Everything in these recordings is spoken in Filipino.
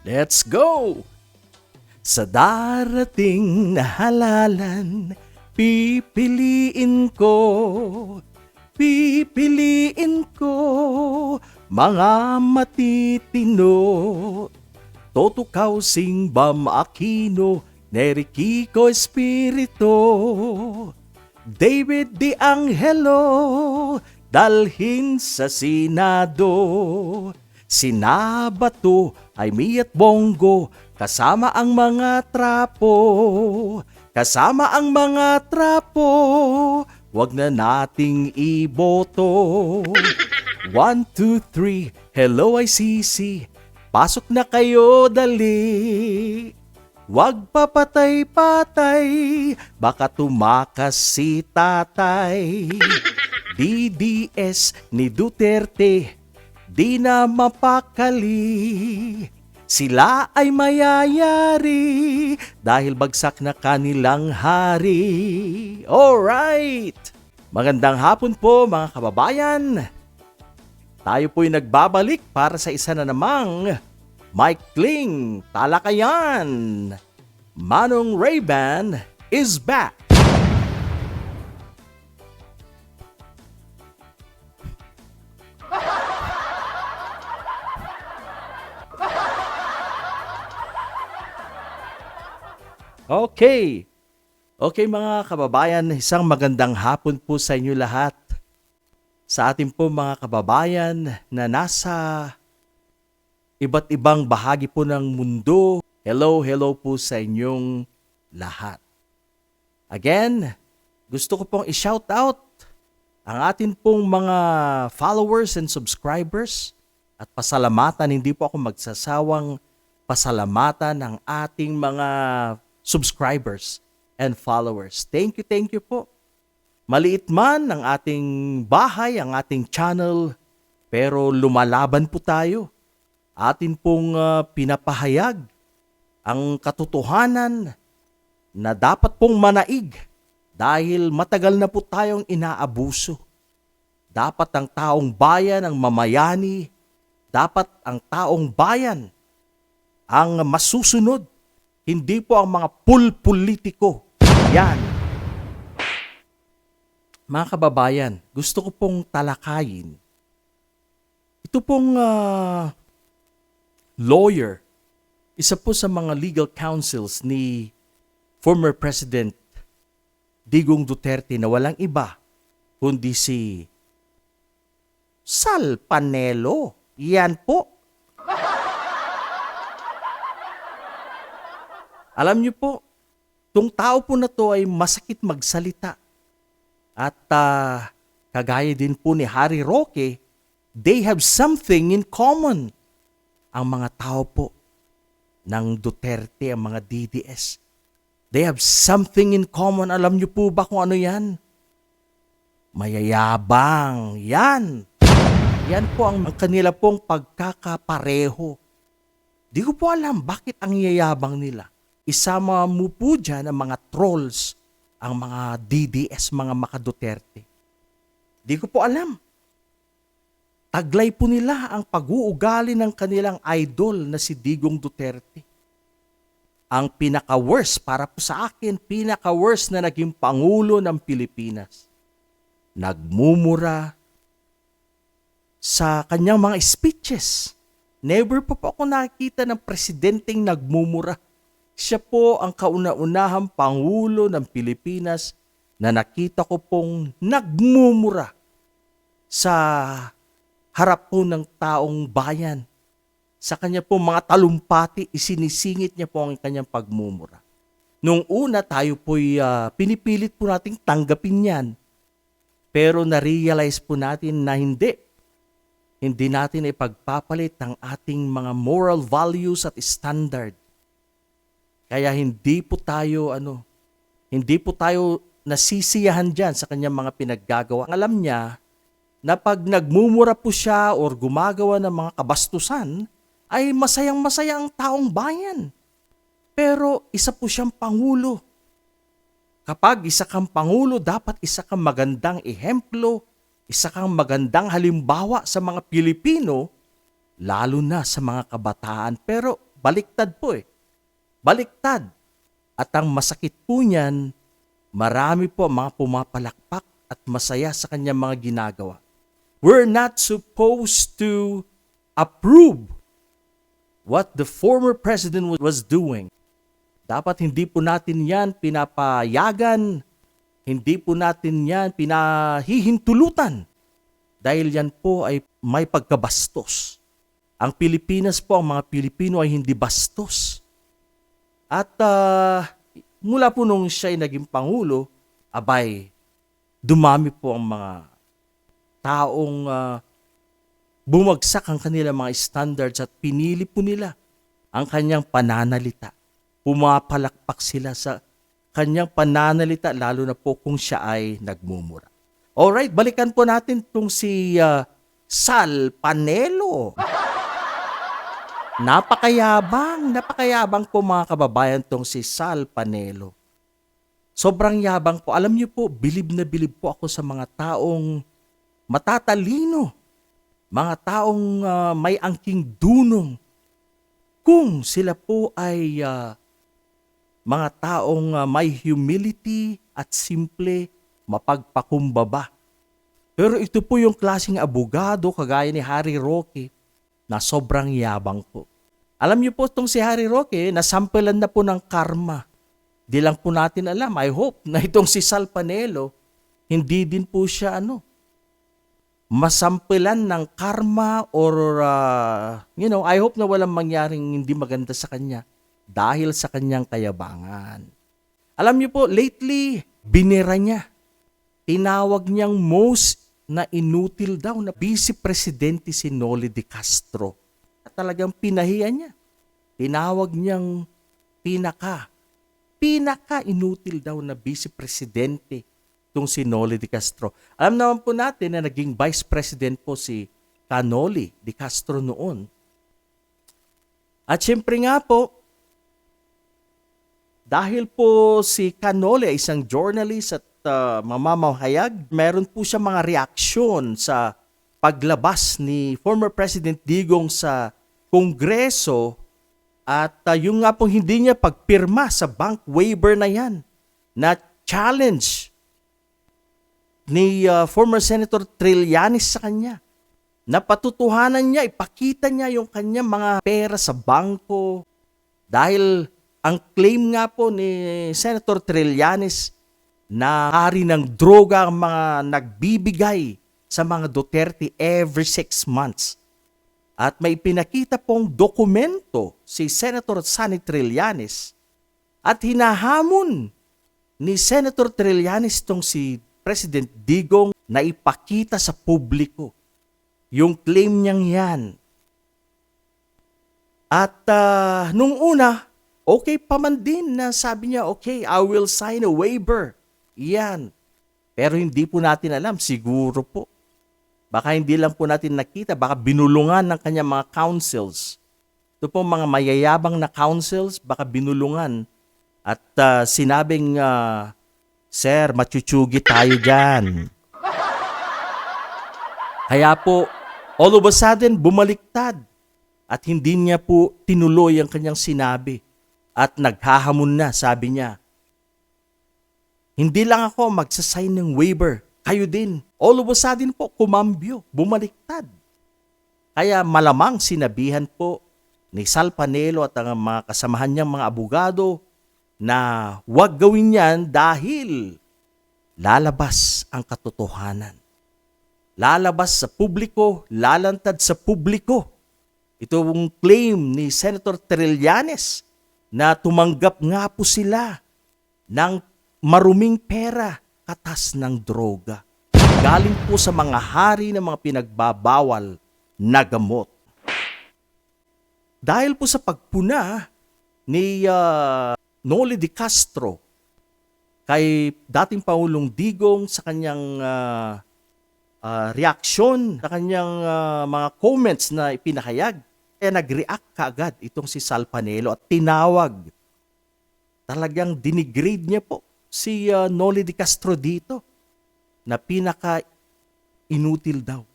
Let's go! Sa darating na halalan, pipiliin ko mga matitino. Toto Kausing, Bam Aquino, Nery Kiko Espirito, David Di Angelo, dalhin sa Senado. Sinabato ay Miat Bongo, kasama ang mga trapo. Wag na nating iboto. 1, 2, 3, hello ICC, pasok na kayo dali. Wag papatay-patay, baka tumakas si tatay. DDS ni Duterte, di na mapakali. Sila ay mayayari dahil bagsak na kanilang hari. Alright! Magandang hapon po mga kababayan. Tayo po'y nagbabalik para sa isa na namang Mike Kling Talakayan. Manong Ray-Ban is back. Okay mga kababayan, isang magandang hapon po sa inyo lahat. Sa ating po mga kababayan na nasa iba't ibang bahagi po ng mundo, hello po sa inyong lahat. Again, gusto ko pong i-shout out ang atin pong mga followers and subscribers at pasalamatan, hindi po ako magsasawang pasalamatan ang ating mga subscribers and followers. Thank you po. Maliit man ang ating bahay, ang ating channel, pero lumalaban po tayo. Atin pong pinapahayag ang katotohanan na dapat pong manaig dahil matagal na po tayong inaabuso. Dapat ang taong bayan ang mamayani, dapat ang taong bayan ang masusunod. Hindi po ang mga pulpolitiko. Yan. Mga kababayan, gusto ko pong talakayin. Ito pong lawyer, isa po sa mga legal counsels ni former President Digong Duterte na walang iba kundi si Sal Panelo. Yan po. Alam niyo po, tong tao po na to ay masakit magsalita. At kagaya din po ni Harry Roque, they have something in common. Ang mga tao po ng Duterte, ang mga DDS, they have something in common. Alam niyo po ba kung ano yan? Mayayabang. Yan. Yan po ang kanila pong pagkakapareho. Di ko po alam bakit ang yayabang nila. Isama mo po dyan ang mga trolls, ang mga DDS, mga maka-Duterte. Di ko po alam. Taglay po nila ang pag-uugali ng kanilang idol na si Digong Duterte. Ang pinaka-worst para po sa akin, pinaka-worst na naging Pangulo ng Pilipinas. Nagmumura sa kanyang mga speeches. Never po ako nakita ng presidenteng nagmumura. Siya po ang kauna-unahang Pangulo ng Pilipinas na nakita ko pong nagmumura sa harap po ng taong bayan. Sa kanya po mga talumpati, isinisingit niya po ang kanyang pagmumura. Nung una tayo po'y pinipilit po nating tanggapin yan. Pero na-realize po natin na hindi. Hindi natin ipagpapalit ang ating mga moral values at standard. Kaya hindi po tayo nasisiyahan dyan sa kanyang mga pinaggagawa. Alam niya na pag nagmumura po siya or gumagawa ng mga kabastusan, ay masayang-masaya ang taong bayan. Pero isa po siyang Pangulo. Kapag isa kang Pangulo, dapat isa kang magandang ehemplo Isa kang magandang halimbawa sa mga Pilipino, lalo na sa mga kabataan. Pero baliktad po eh. Baliktad. At ang masakit po niyan, marami po ang mga pumapalakpak at masaya sa kanyang mga ginagawa. We're not supposed to approve what the former president was doing. Dapat hindi po natin yan pinapayagan, hindi po natin yan pinahihintulutan dahil yan po ay may pagkabastos. Ang Pilipinas po, ang mga Pilipino ay hindi bastos. At mula po nung siya ay naging Pangulo, abay, dumami po ang mga taong bumagsak ang kanilang mga standards at pinili po nila ang kanyang pananalita. Pumapalakpak sila sa kanyang pananalita lalo na po kung siya ay nagmumura. Alright, balikan po natin itong si Sal Panelo. Napakayabang po mga kababayan itong si Sal Panelo. Sobrang yabang po. Alam niyo po, bilib na bilib po ako sa mga taong matatalino. Mga taong may angking dunong. Kung sila po ay mga taong may humility at simple mapagpakumbaba. Pero ito po yung klaseng abogado kagaya ni Harry Roque na sobrang yabang po. Alam niyo po itong si Harry Roque, nasampelan na po ng karma. Di lang po natin alam, I hope na itong si Sal Panelo, hindi din po siya masampelan ng karma or I hope na walang mangyaring hindi maganda sa kanya dahil sa kanyang kayabangan. Alam niyo po, lately, binira niya. Tinawag niyang most na inutil daw na vice presidente si Noli de Castro. At talagang pinahiya niya. Tinawag niyang pinaka-inutil daw na vice presidente itong si Noli de Castro. Alam naman po natin na naging vice president po si Noli de Castro noon. At syempre nga po, dahil po si Noli ay isang journalist at mamamahayag, meron po siya mga reaksyon sa paglabas ni former President Digong sa Kongreso at yung nga pong hindi niya pagpirma sa bank waiver na yan na challenge ni former Senator Trillanes sa kanya. Napatutuhanan niya, ipakita niya yung kanyang mga pera sa bangko dahil ang claim nga po ni Senator Trillanes na hari ng droga ang mga nagbibigay sa mga Duterte every 6 months. At may pinakita pong dokumento si Senator Sonny Trillanes at hinahamon ni Senator Trillanes itong si President Digong na ipakita sa publiko yung claim niyang yan. At nung una, okay pa man din na sabi niya, okay, I will sign a waiver. Yan. Pero hindi po natin alam, siguro po. Baka hindi lang po natin nakita, baka binulungan ng kanyang mga councils. Ito po mga mayayabang na councils, baka binulungan. At sinabing, Sir, machuchugi tayo dyan. Kaya po, all of a sudden, bumaliktad. At hindi niya po tinuloy ang kanyang sinabi. At naghahamon na, sabi niya, hindi lang ako magsasign ng waiver, kayo din. All of a sudden po, kumambyo, bumaliktad. Kaya malamang sinabihan po ni Sal Panelo at ang mga kasamahan niyang mga abogado na huwag gawin yan dahil lalabas ang katotohanan. Lalabas sa publiko, lalantad sa publiko. Ito ang claim ni Senator Trillanes na tumanggap nga po sila ng maruming pera katas ng droga. Galing po sa mga hari ng mga pinagbabawal na gamot. Dahil po sa pagpuna ni Noli de Castro kay dating Pangulong Digong sa kanyang reaksyon, sa kanyang mga comments na ipinahayag, kaya nag-react kaagad itong si Sal Panelo at tinawag. Talagang dinigrade niya po si Noli de Castro dito na pinaka inutil daw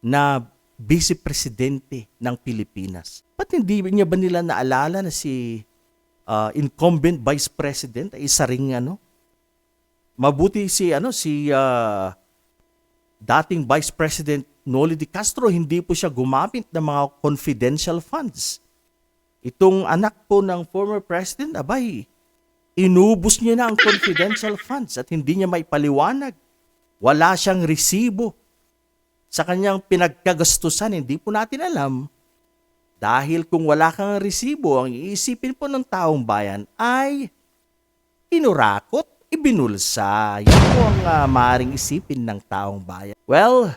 na vice presidente ng Pilipinas. Ba't hindi niya ba nila naalala na si incumbent vice president ay isa ring mabuti si dating Vice President Noli de Castro, hindi po siya gumamit ng mga confidential funds. Itong anak po ng former president, abay, inubos niya na ang confidential funds at hindi niya maipaliwanag. Wala siyang resibo sa kanyang pinagkagastusan. Hindi po natin alam. Dahil kung wala kang resibo, ang iisipin po ng taong bayan ay inurakot, ibinulsa. Yan po ang maaaring isipin ng taong bayan. Well,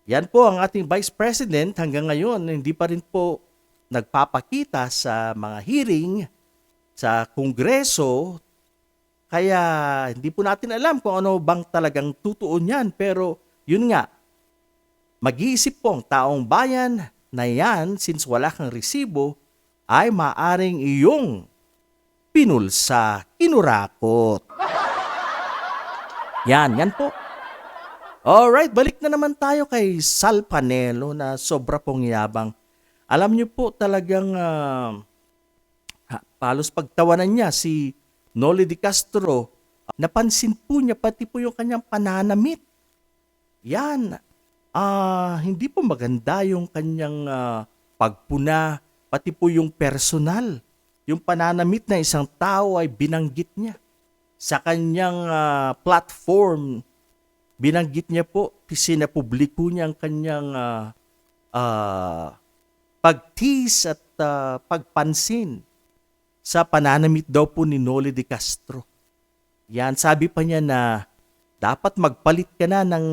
yan po ang ating Vice President. Hanggang ngayon, hindi pa rin po nagpapakita sa mga hearing sa Kongreso. Kaya hindi po natin alam kung ano bang talagang tutuon yan. Pero yun nga, mag-iisip po ang taong bayan na yan, since wala kang resibo, ay maaaring iyong pinulsa, kinurakot. Yan po. Alright, balik na naman tayo kay Sal Panelo na sobra pong yabang. Alam niyo po talagang palos pagtawanan niya si Noli de Castro. Napansin po niya pati po yung kanyang pananamit. Yan. Hindi po maganda yung kanyang pagpuna, pati po yung personal. Yung pananamit na isang tao ay binanggit niya. Sa kanyang platform, binanggit niya po, sinapubliko niya ang kanyang pagtis at pagpansin sa pananamit daw po ni Noli de Castro. Yan, sabi pa niya na dapat magpalit ka na ng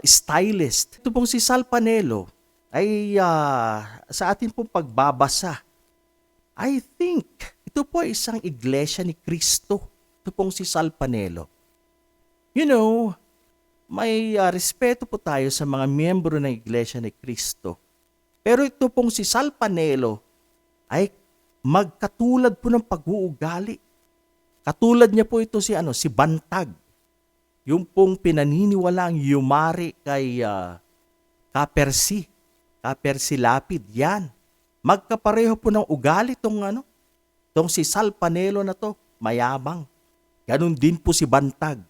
stylist. Ito pong si Sal Panelo ay sa atin pong pagbabasa, I think ito po ay isang iglesia ni Cristo. Ito pong si Sal Panelo. You know, may respeto po tayo sa mga miyembro ng iglesia ni Cristo. Pero ito pong si Sal Panelo ay magkatulad po ng pag-uugali. Katulad niya po ito si Bantag. Yung pong pinaniniwalaang yumari kay Kapersi Lapid. Yan. Magkapareho po ng ugali tong si Sal Panelo na to, mayabang. Ganun din po si Bantag.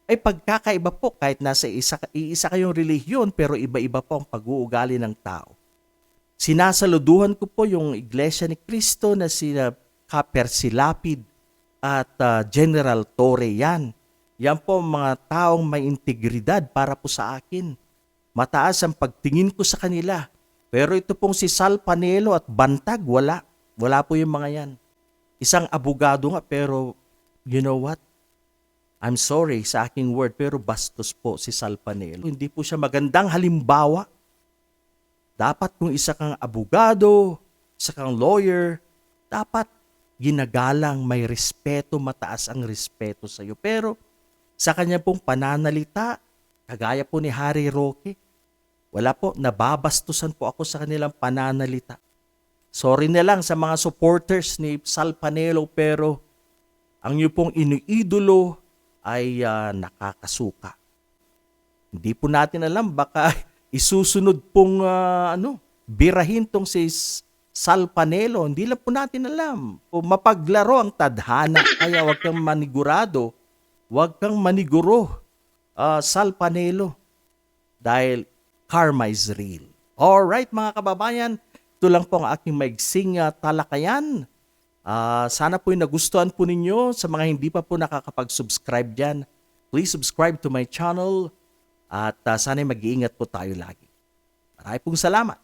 Ay pagkakaiba po kahit nasa iisa kayong relihiyon pero iba-iba po ang pag-uugali ng tao. Sinasaluduhan ko po yung Iglesia ni Cristo na sina Kapersi Lapid at General Torre. Yan po mga taong may integridad para po sa akin. Mataas ang pagtingin ko sa kanila. Pero ito pong si Sal Panelo at Bantag, wala. Wala po yung mga yan. Isang abogado nga pero you know what? I'm sorry sa aking word pero bastos po si Sal Panelo. Hindi po siya magandang halimbawa. Dapat kung isa kang abogado, isa kang lawyer, dapat ginagalang, may respeto, mataas ang respeto sa iyo. Pero sa kanya pong pananalita, kagaya po ni Harry Roque, wala po, nababastusan po ako sa kanilang pananalita. Sorry na lang sa mga supporters ni Sal Panelo pero ang iyo pong iniidolo ay nakakasuka. Hindi po natin alam, baka isusunod pong birahin tong si Sal Panelo. Hindi lang po natin alam. O mapaglaro ang tadhana, kaya wag kang manigurado, wag kang maniguro, Sal Panelo. Dahil karma is real. Alright mga kababayan, ito lang po ang aking maigsing talakayan. Sana po nagustuhan po ninyo. Sa mga hindi pa po nakakapag-subscribe dyan, please subscribe to my channel at sana mag-iingat po tayo lagi. Maraming pong salamat.